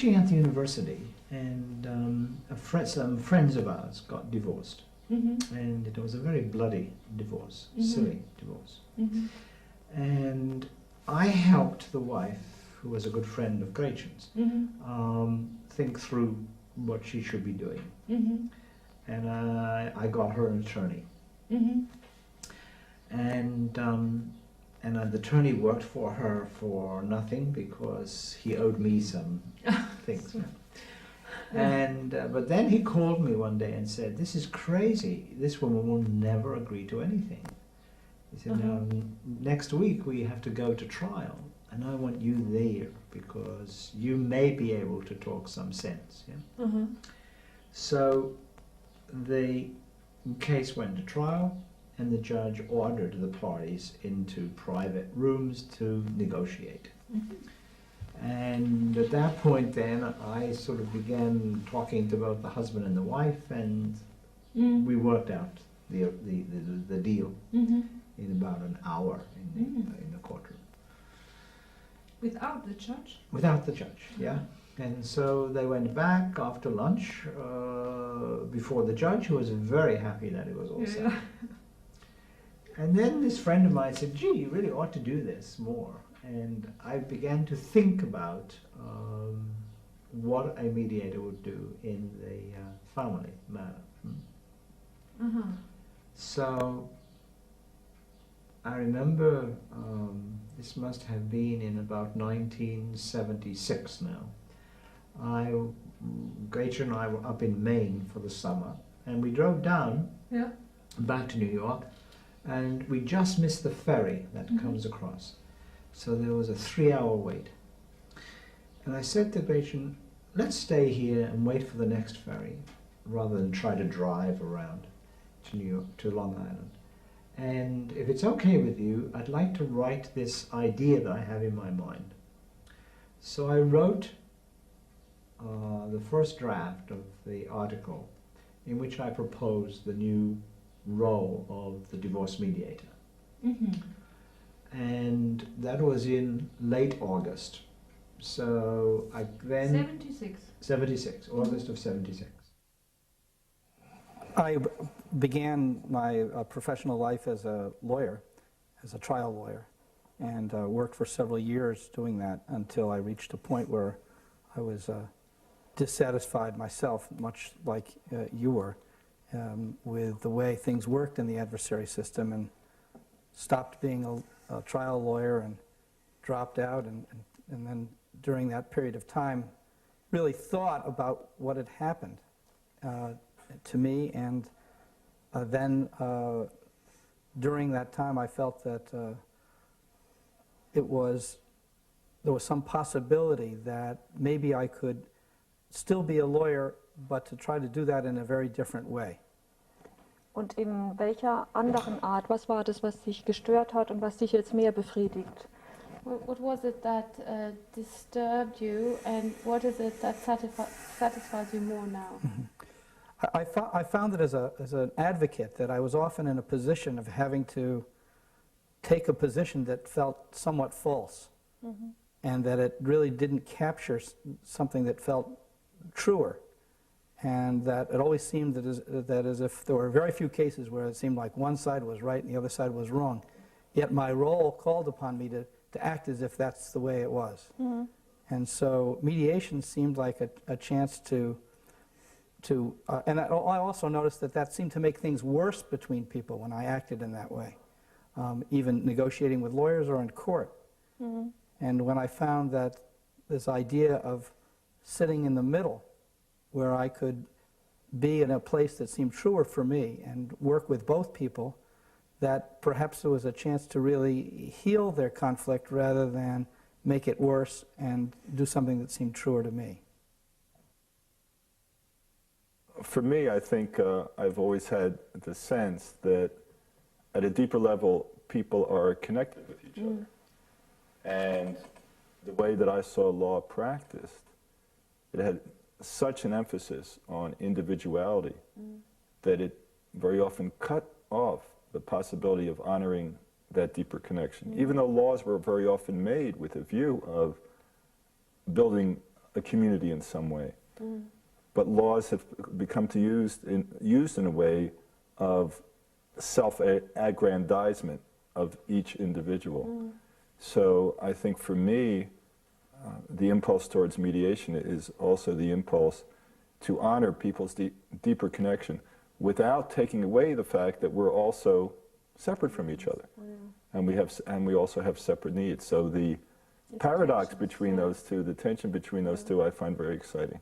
teaching at the university, and some friends of ours got divorced. And it was a very bloody divorce, silly divorce. And I helped the wife, who was a good friend of Gretchen's, think through what she should be doing. And I got her an attorney. And the attorney worked for her for nothing because he owed me some things. And but then he called me one day and said, "This is crazy. This woman will never agree to anything." He said, "Now next week we have to go to trial, and I want you there because you may be able to talk some sense." Yeah? So the case went to trial, and the judge ordered the parties into private rooms to negotiate. And at that point then, I sort of began talking to both the husband and the wife, and we worked out the deal in about an hour in the courtroom. Without the judge? Without the judge, yeah. And so they went back after lunch before the judge, who was very happy that it was all set. And then this friend of mine said, "Gee, you really ought to do this more." And I began to think about what a mediator would do in the family matter. So I remember this must have been in about 1976 now. Gretchen and I were up in Maine for the summer, and we drove down back to New York, and we just missed the ferry that comes across. So there was a 3-hour wait. And I said to Gretchen, "Let's stay here and wait for the next ferry, rather than try to drive around to New York, to Long Island. And if it's okay with you, I'd like to write this idea that I have in my mind." So I wrote the first draft of the article in which I proposed the new role of the divorce mediator. And that was in late August. So I then... 76, August of 76. I began my professional life as a lawyer, as a trial lawyer, and worked for several years doing that until I reached a point where I was dissatisfied myself, much like you were, with the way things worked in the adversary system, and stopped being a trial lawyer and dropped out, and then during that period of time really thought about what had happened to me, and then during that time I felt that there was some possibility that maybe I could still be a lawyer, but to try to do that in a very different way. Und in welcher anderen Art? Was war das, was dich gestört hat und was dich jetzt mehr befriedigt? What was it that disturbed you, and what is it that satisfies you more now? I found that as an advocate that I was often in a position of having to take a position that felt somewhat false, and that it really didn't capture something that felt truer, and that it always seemed that as if there were very few cases where it seemed like one side was right and the other side was wrong, yet my role called upon me to act as if that's the way it was. And so mediation seemed like a chance and I also noticed that seemed to make things worse between people when I acted in that way, even negotiating with lawyers or in court. And when I found that this idea of sitting in the middle, where I could be in a place that seemed truer for me and work with both people, that perhaps there was a chance to really heal their conflict rather than make it worse and do something that seemed truer to me. For me, I think I've always had the sense that at a deeper level, people are connected with each other. And the way that I saw law practiced, it had such an emphasis on individuality that it very often cut off the possibility of honoring that deeper connection. Even though laws were very often made with a view of building a community in some way. But laws have become used in a way of self-aggrandizement of each individual. So I think for me, the impulse towards mediation is also the impulse to honor people's deeper connection without taking away the fact that we're also separate from each other. And we also have separate needs. So the paradox between those two, the tension between those two, I find very exciting.